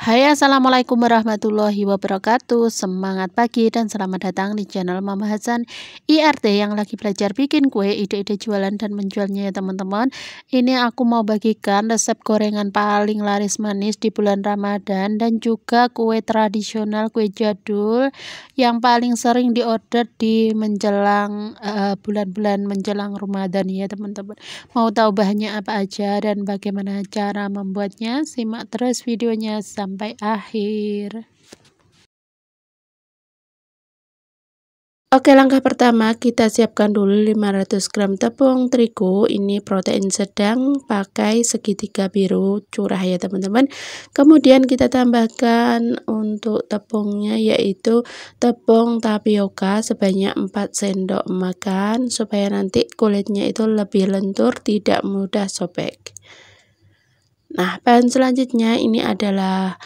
Hai, assalamualaikum warahmatullahi wabarakatuh. Semangat pagi dan selamat datang di channel Mama Hasan IRT yang lagi belajar bikin kue, ide-ide jualan dan menjualnya ya teman-teman. Ini aku mau bagikan resep gorengan paling laris manis di bulan Ramadan dan juga kue tradisional, kue jadul yang paling sering diorder di menjelang bulan-bulan menjelang Ramadan ya teman-teman. Mau tahu bahannya apa aja dan bagaimana cara membuatnya? Simak terus videonya sampai akhir. Oke, langkah pertama kita siapkan dulu 500 gram tepung terigu. Ini protein sedang, pakai segitiga biru curah ya teman-teman. Kemudian kita tambahkan untuk tepungnya yaitu tepung tapioka sebanyak 4 sendok makan supaya nanti kulitnya itu lebih lentur, tidak mudah sobek. Nah, bahan selanjutnya ini adalah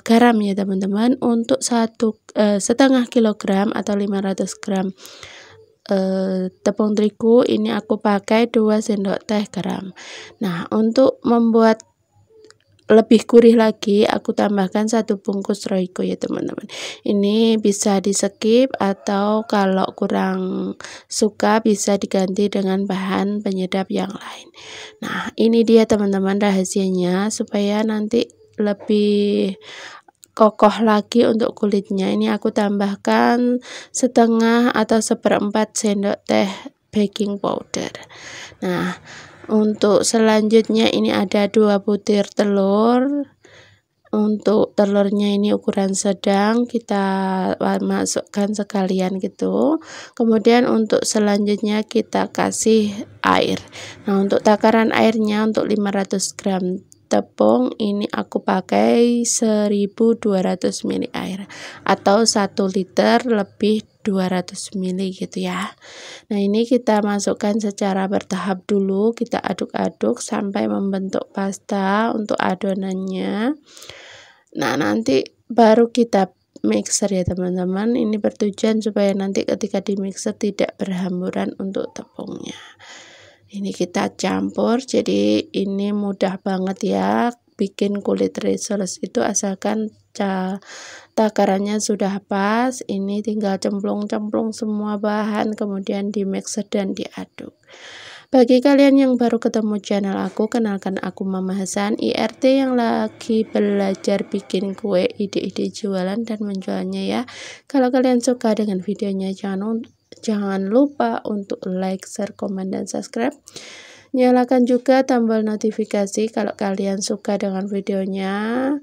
garam ya teman-teman. Untuk setengah kilogram atau 500 gram tepung terigu ini aku pakai 2 sendok teh garam. Nah, untuk membuat lebih gurih lagi aku tambahkan 1 bungkus royco ya teman-teman. Ini bisa di skip atau kalau kurang suka bisa diganti dengan bahan penyedap yang lain. Nah, ini dia teman-teman rahasianya supaya nanti lebih kokoh lagi untuk kulitnya. Ini aku tambahkan setengah atau seperempat sendok teh baking powder. Nah, untuk selanjutnya ini ada 2 butir telur. Untuk telurnya ini ukuran sedang, kita masukkan sekalian gitu. Kemudian untuk selanjutnya kita kasih air. Nah, untuk takaran airnya untuk 500 gram tepung ini aku pakai 1200 ml air atau 1 liter lebih 200 ml gitu ya. Nah, ini kita masukkan secara bertahap dulu, kita aduk-aduk sampai membentuk pasta untuk adonannya. Nah, nanti baru kita mixer ya teman-teman. Ini bertujuan supaya nanti ketika di mixer tidak berhamburan untuk tepungnya. Ini kita campur, jadi ini mudah banget ya bikin kulit risoles itu, asalkan takarannya sudah pas. Ini tinggal cemplung-cemplung semua bahan kemudian di mixer dan diaduk. Bagi kalian yang baru ketemu channel aku, kenalkan aku Mama Hasan IRT yang lagi belajar bikin kue, ide-ide jualan dan menjualnya ya. Kalau kalian suka dengan videonya jangan lupa untuk like, share, komen, dan subscribe. Nyalakan juga tombol notifikasi kalau kalian suka dengan videonya,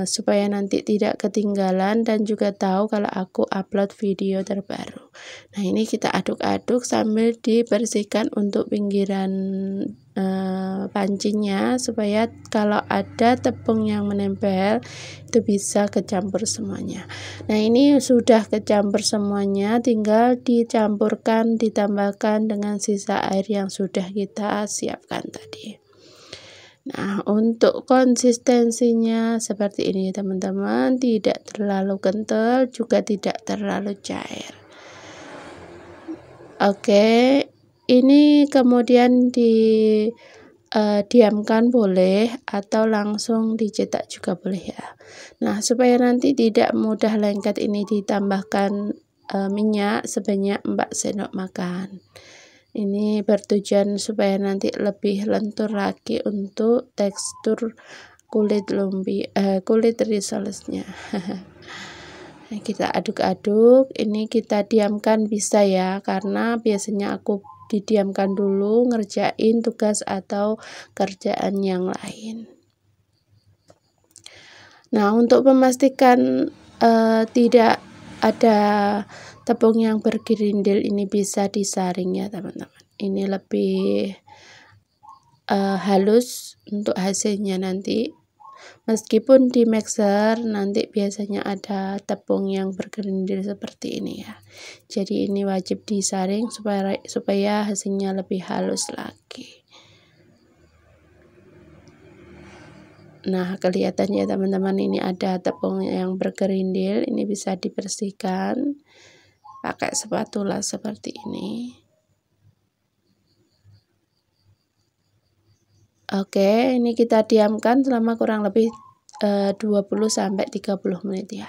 supaya nanti tidak ketinggalan dan juga tahu kalau aku upload video terbaru. Nah, ini kita aduk-aduk sambil dibersihkan untuk pinggiran pancinya supaya kalau ada tepung yang menempel itu bisa kecampur semuanya. Nah, ini sudah kecampur semuanya, tinggal dicampurkan, ditambahkan dengan sisa air yang sudah kita siapkan tadi. Nah, untuk konsistensinya seperti ini teman-teman, tidak terlalu kental juga tidak terlalu cair. Oke, ini kemudian diamkan boleh atau langsung dicetak juga boleh ya. Nah, supaya nanti tidak mudah lengket, ini ditambahkan minyak sebanyak 4 sendok makan. Ini bertujuan supaya nanti lebih lentur lagi untuk tekstur kulit risolesnya. Kita aduk-aduk, ini kita diamkan bisa ya, karena biasanya aku didiamkan dulu ngerjain tugas atau kerjaan yang lain. Nah, untuk memastikan tidak ada tepung yang bergerindil, ini bisa disaring ya teman-teman. Ini lebih halus untuk hasilnya nanti. Meskipun di mixer nanti biasanya ada tepung yang bergerindil seperti ini ya. Jadi ini wajib disaring supaya hasilnya lebih halus lagi. Nah, kelihatannya teman-teman ini ada tepung yang bergerindil, ini bisa dibersihkan pakai spatula seperti ini. Oke, ini kita diamkan selama kurang lebih 20-30 menit ya.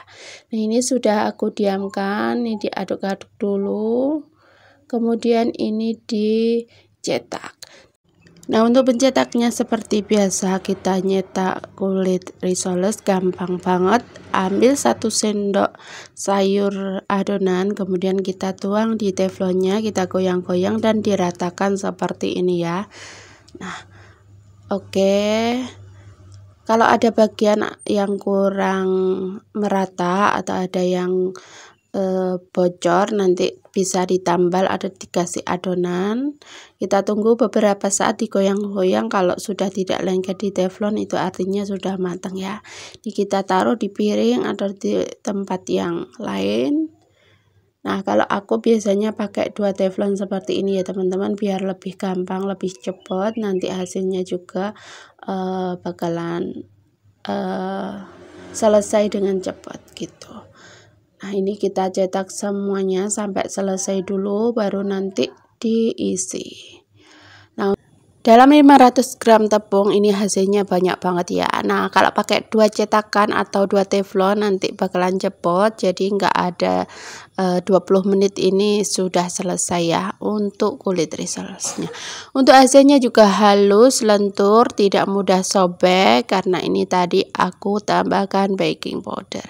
Nah, ini sudah aku diamkan, ini diaduk-aduk dulu. Kemudian ini dicetak. Nah, untuk pencetaknya seperti biasa, kita nyetak kulit risoles gampang banget. Ambil 1 sendok sayur adonan, kemudian kita tuang di teflonnya, kita goyang-goyang dan diratakan seperti ini ya. Nah, oke. Kalau ada bagian yang kurang merata atau ada yang bocor, nanti bisa ditambal atau dikasih adonan. Kita tunggu beberapa saat digoyang-goyang. Kalau sudah tidak lengket di teflon, itu artinya sudah matang ya. Ini kita taruh di piring atau di tempat yang lain. Nah, kalau aku biasanya pakai 2 teflon seperti ini ya teman-teman, biar lebih gampang, lebih cepat. Nanti hasilnya juga bakalan selesai dengan cepat gitu. Nah, ini kita cetak semuanya sampai selesai dulu, baru nanti diisi. Nah, dalam 500 gram tepung ini hasilnya banyak banget ya. Nah, kalau pakai 2 cetakan atau 2 teflon nanti bakalan cepot, jadi nggak ada 20 menit ini sudah selesai ya untuk kulit risolesnya. Untuk hasilnya juga halus, lentur, tidak mudah sobek karena ini tadi aku tambahkan baking powder.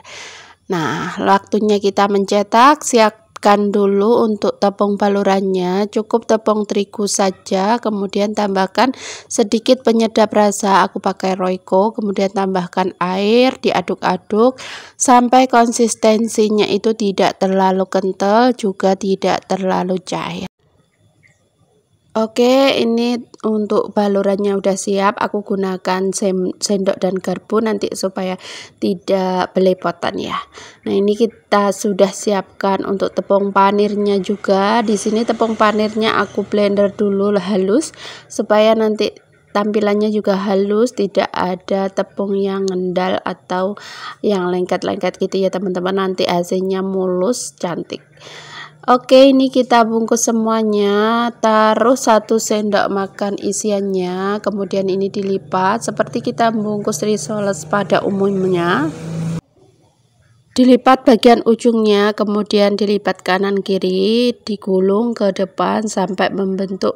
Nah, waktunya kita mencetak, siapkan dulu untuk tepung balurannya, cukup tepung terigu saja, kemudian tambahkan sedikit penyedap rasa, aku pakai Royco, kemudian tambahkan air, diaduk-aduk sampai konsistensinya itu tidak terlalu kental, juga tidak terlalu cair. Oke, ini untuk balurannya udah siap. Aku gunakan sendok dan garpu nanti supaya tidak belepotan ya. Nah, ini kita sudah siapkan untuk tepung panirnya juga. Di sini tepung panirnya aku blender dulu halus supaya nanti tampilannya juga halus, tidak ada tepung yang ngendal atau yang lengket-lengket gitu ya teman-teman. Nanti hasilnya mulus, cantik. Oke, ini kita bungkus semuanya, taruh 1 sendok makan isiannya, kemudian ini dilipat seperti kita membungkus risoles pada umumnya. Dilipat bagian ujungnya, kemudian dilipat kanan kiri, digulung ke depan sampai membentuk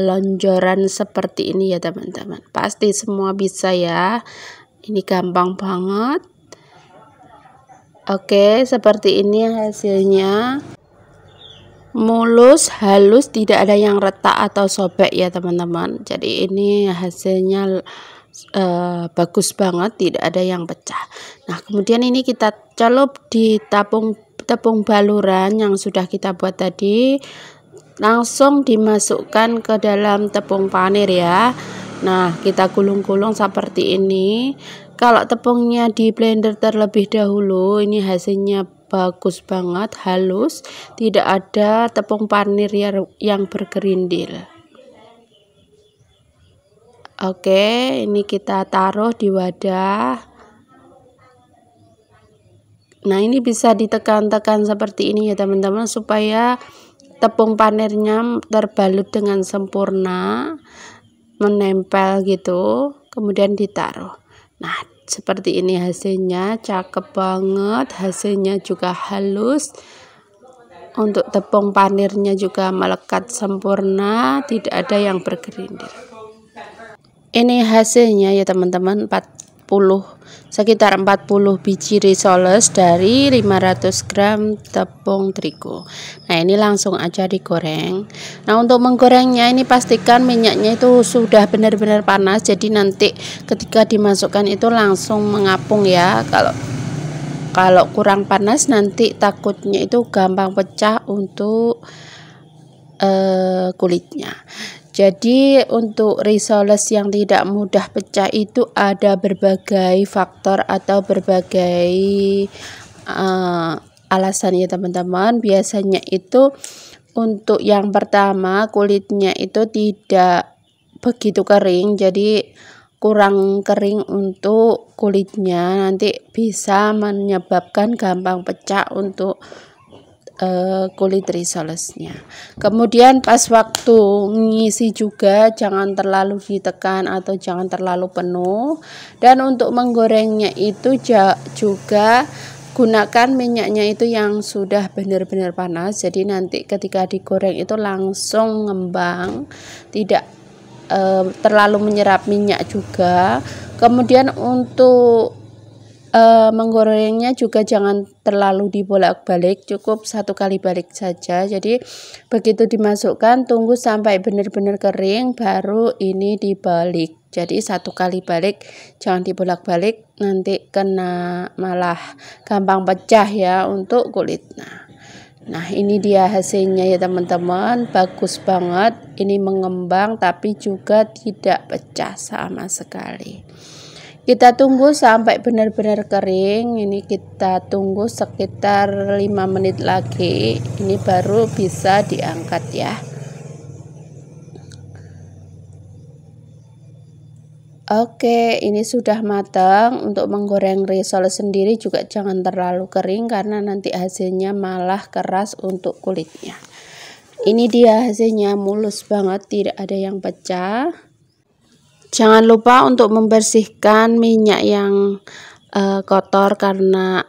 lonjoran seperti ini ya teman-teman. Pasti semua bisa ya, ini gampang banget. Oke, seperti ini hasilnya. Mulus, halus, tidak ada yang retak atau sobek ya teman-teman. Jadi ini hasilnya bagus banget, tidak ada yang pecah. Nah, kemudian ini kita celup di tepung baluran yang sudah kita buat tadi, langsung dimasukkan ke dalam tepung panir ya. Nah, kita gulung-gulung seperti ini. Kalau tepungnya di blender terlebih dahulu, ini hasilnya bagus banget, halus, tidak ada tepung panir yang bergerindil. Oke, ini kita taruh di wadah. Nah, ini bisa ditekan-tekan seperti ini ya teman-teman, supaya tepung panirnya terbalut dengan sempurna, menempel gitu, kemudian ditaruh. Nah, seperti ini hasilnya, cakep banget, hasilnya juga halus. Untuk tepung panirnya juga melekat sempurna, tidak ada yang bergerindil. Ini hasilnya ya teman-teman, sekitar 40 biji risoles dari 500 gram tepung terigu. Nah, ini langsung aja digoreng. Nah, untuk menggorengnya ini pastikan minyaknya itu sudah benar-benar panas, jadi nanti ketika dimasukkan itu langsung mengapung ya. Kalau kurang panas nanti takutnya itu gampang pecah untuk kulitnya. Jadi untuk risoles yang tidak mudah pecah itu ada berbagai faktor atau berbagai alasan ya teman-teman. Biasanya itu untuk yang pertama, kulitnya itu tidak begitu kering, jadi kurang kering untuk kulitnya, nanti bisa menyebabkan gampang pecah untuk kulit risolesnya. Kemudian pas waktu ngisi juga jangan terlalu ditekan atau jangan terlalu penuh. Dan untuk menggorengnya itu juga gunakan minyaknya itu yang sudah benar-benar panas, jadi nanti ketika digoreng itu langsung ngembang, tidak terlalu menyerap minyak juga. Kemudian untuk menggorengnya juga jangan terlalu dibolak-balik, cukup 1 kali balik saja. Jadi begitu dimasukkan tunggu sampai benar-benar kering baru ini dibalik. Jadi 1 kali balik, jangan dibolak-balik, nanti kena malah gampang pecah ya untuk kulitnya. Nah ini dia hasilnya ya teman-teman, bagus banget, ini mengembang tapi juga tidak pecah sama sekali. Kita tunggu sampai benar-benar kering, ini kita tunggu sekitar 5 menit lagi, ini baru bisa diangkat ya. Oke, ini sudah matang. Untuk menggoreng risol sendiri juga jangan terlalu kering karena nanti hasilnya malah keras untuk kulitnya. Ini dia hasilnya, mulus banget, tidak ada yang pecah. Jangan lupa untuk membersihkan minyak yang kotor karena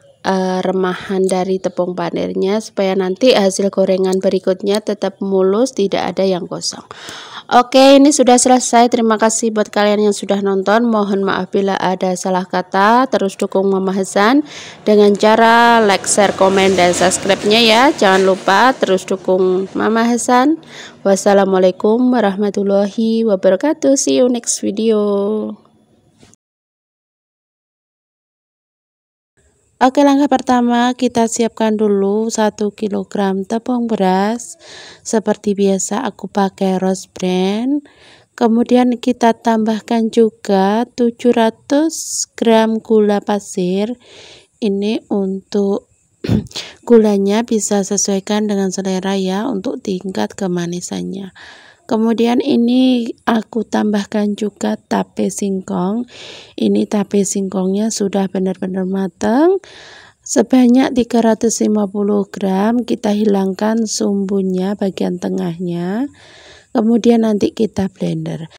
remahan dari tepung panirnya supaya nanti hasil gorengan berikutnya tetap mulus, tidak ada yang gosong. Oke, ini sudah selesai. Terima kasih buat kalian yang sudah nonton. Mohon maaf bila ada salah kata. Terus dukung Mama Hasan dengan cara like, share, komen, dan subscribe-nya ya. Jangan lupa terus dukung Mama Hasan. Wassalamualaikum warahmatullahi wabarakatuh. See you next video. Oke, langkah pertama kita siapkan dulu 1 kg tepung beras. Seperti biasa aku pakai Rose Brand. Kemudian kita tambahkan juga 700 gram gula pasir. Ini untuk gulanya bisa sesuaikan dengan selera ya, untuk tingkat kemanisannya. Kemudian ini aku tambahkan juga tape singkong. Ini tape singkongnya sudah benar-benar matang. Sebanyak 350 gram, kita hilangkan sumbunya bagian tengahnya. Kemudian nanti kita blender.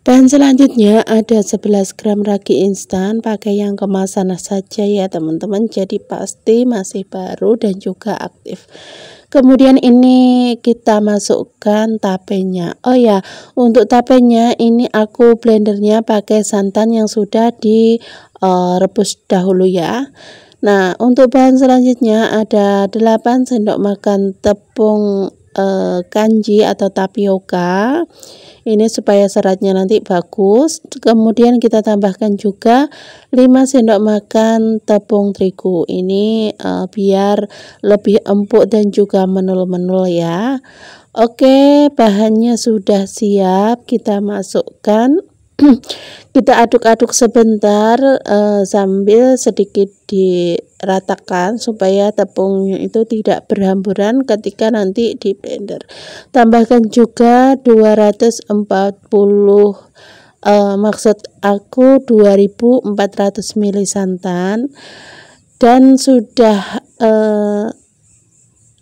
Dan selanjutnya ada 11 gram ragi instan, pakai yang kemasan saja ya teman-teman, jadi pasti masih baru dan juga aktif. Kemudian ini kita masukkan tapenya. Oh ya, untuk tapenya ini aku blendernya pakai santan yang sudah direbus dahulu ya. Nah, untuk bahan selanjutnya ada 8 sendok makan tepung kanji atau tapioka. Ini supaya seratnya nanti bagus. Kemudian kita tambahkan juga 5 sendok makan tepung terigu. Ini biar lebih empuk dan juga menul-menul ya. Oke, bahannya sudah siap, kita masukkan. Kita aduk-aduk sebentar sambil sedikit diratakan supaya tepungnya itu tidak berhamburan ketika nanti di blender. Tambahkan juga 240 maksud aku 2400 ml santan, dan sudah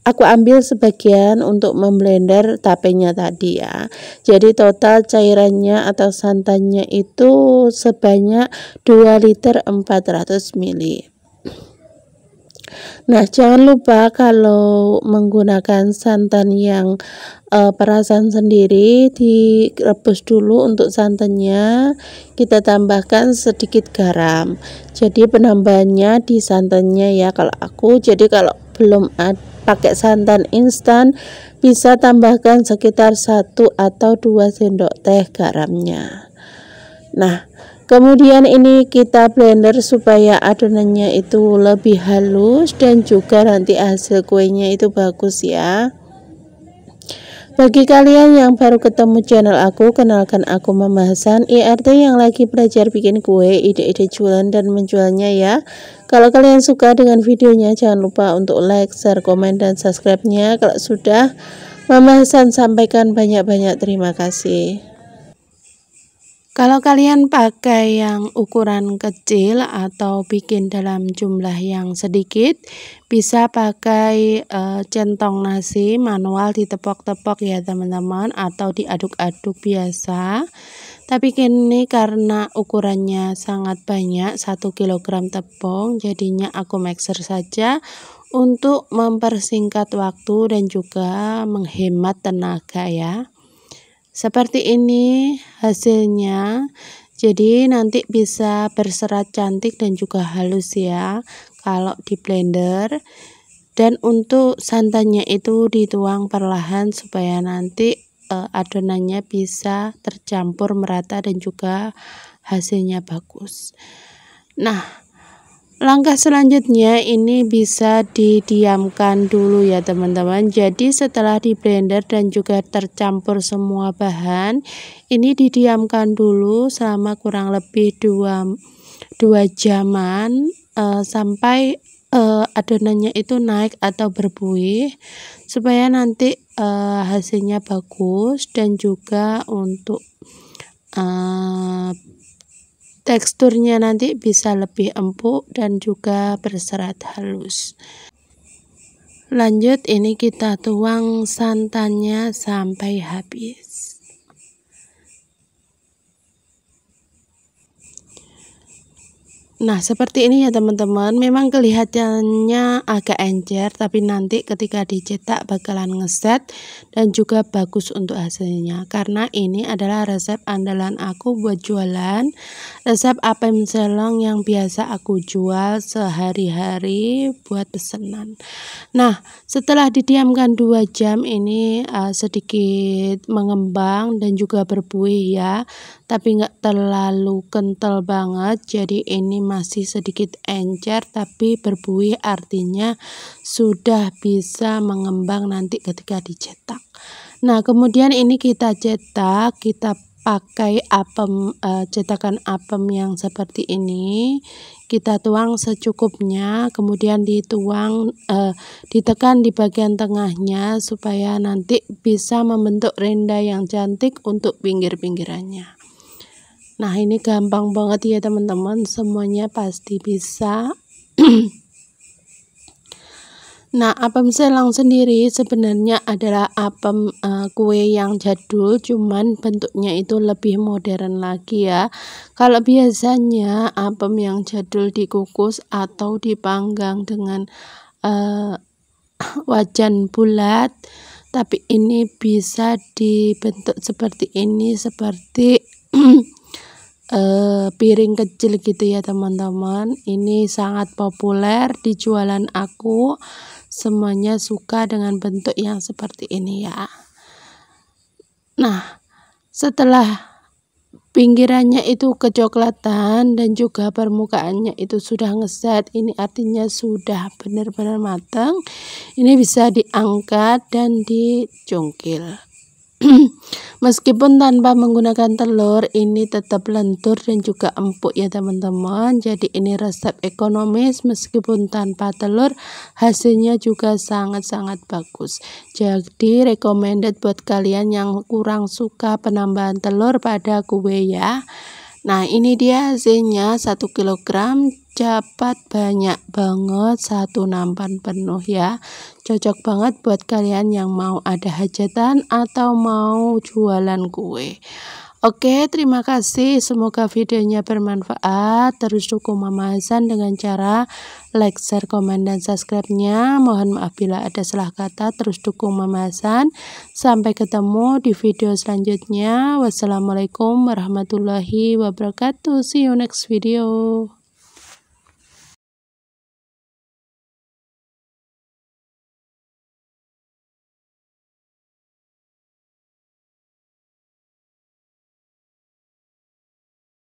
aku ambil sebagian untuk memblender tapenya tadi ya. Jadi total cairannya atau santannya itu sebanyak 2 liter 400 ml. Nah, jangan lupa kalau menggunakan santan yang perasan sendiri, direbus dulu untuk santannya. Kita tambahkan sedikit garam. Jadi penambahannya di santannya ya kalau aku. Jadi kalau belum pakai santan instan, bisa tambahkan sekitar 1 atau 2 sendok teh garamnya. Nah, kemudian ini kita blender supaya adonannya itu lebih halus dan juga nanti hasil kuenya itu bagus ya. Bagi kalian yang baru ketemu channel aku, kenalkan aku Mama Hasan, IRT yang lagi belajar bikin kue, ide-ide jualan dan menjualnya ya. Kalau kalian suka dengan videonya, jangan lupa untuk like, share, komen, dan subscribe-nya. Kalau sudah, Mama Hasan sampaikan banyak-banyak terima kasih. Kalau kalian pakai yang ukuran kecil atau bikin dalam jumlah yang sedikit, bisa pakai centong nasi manual ditepok-tepok ya teman-teman, atau diaduk-aduk biasa. Tapi kini karena ukurannya sangat banyak, 1 kg tepung, jadinya aku mixer saja untuk mempersingkat waktu dan juga menghemat tenaga ya. Seperti ini hasilnya. Jadi nanti bisa berserat cantik dan juga halus ya kalau di blender. Dan untuk santannya itu dituang perlahan supaya nanti adonannya bisa tercampur merata dan juga hasilnya bagus. Nah, langkah selanjutnya ini bisa didiamkan dulu ya teman-teman. Jadi setelah di blender dan juga tercampur semua bahan, ini didiamkan dulu selama kurang lebih 2 jaman sampai adonannya itu naik atau berbuih, supaya nanti hasilnya bagus dan juga untuk teksturnya nanti bisa lebih empuk dan juga berserat halus. Lanjut, ini kita tuang santannya sampai habis. Nah, seperti ini ya teman-teman. Memang kelihatannya agak encer, tapi nanti ketika dicetak bakalan ngeset dan juga bagus untuk hasilnya. Karena ini adalah resep andalan aku buat jualan, resep apem selong yang biasa aku jual sehari-hari buat pesanan. Nah, setelah didiamkan 2 jam ini sedikit mengembang dan juga berbuih ya, tapi nggak terlalu kental banget. Jadi ini masih sedikit encer tapi berbuih, artinya sudah bisa mengembang nanti ketika dicetak. Nah, kemudian ini kita cetak, kita pakai apem cetakan apem yang seperti ini. Kita tuang secukupnya, kemudian ditekan di bagian tengahnya supaya nanti bisa membentuk renda yang cantik untuk pinggir-pinggirannya. Nah, ini gampang banget ya teman-teman, semuanya pasti bisa. Nah, apem selong sendiri sebenarnya adalah apem kue yang jadul, cuman bentuknya itu lebih modern lagi ya. Kalau biasanya apem yang jadul dikukus atau dipanggang dengan wajan bulat, tapi ini bisa dibentuk seperti ini, seperti piring kecil gitu ya teman-teman. Ini sangat populer di jualan aku, semuanya suka dengan bentuk yang seperti ini ya. Nah, setelah pinggirannya itu kecoklatan dan juga permukaannya itu sudah ngeset, ini artinya sudah benar-benar matang. Ini bisa diangkat dan dicungkil. Meskipun tanpa menggunakan telur, ini tetap lentur dan juga empuk ya teman-teman. Jadi ini resep ekonomis, meskipun tanpa telur hasilnya juga sangat-sangat bagus. Jadi recommended buat kalian yang kurang suka penambahan telur pada kue ya. Nah, ini dia hasilnya, 1 kg dapat banyak banget, 1 nampan penuh ya. Cocok banget buat kalian yang mau ada hajatan atau mau jualan kue. Oke, terima kasih. Semoga videonya bermanfaat. Terus dukung Mama Hasan dengan cara like, share, komen, dan subscribe-nya. Mohon maaf bila ada salah kata. Terus dukung Mama Hasan. Sampai ketemu di video selanjutnya. Wassalamualaikum warahmatullahi wabarakatuh. See you next video.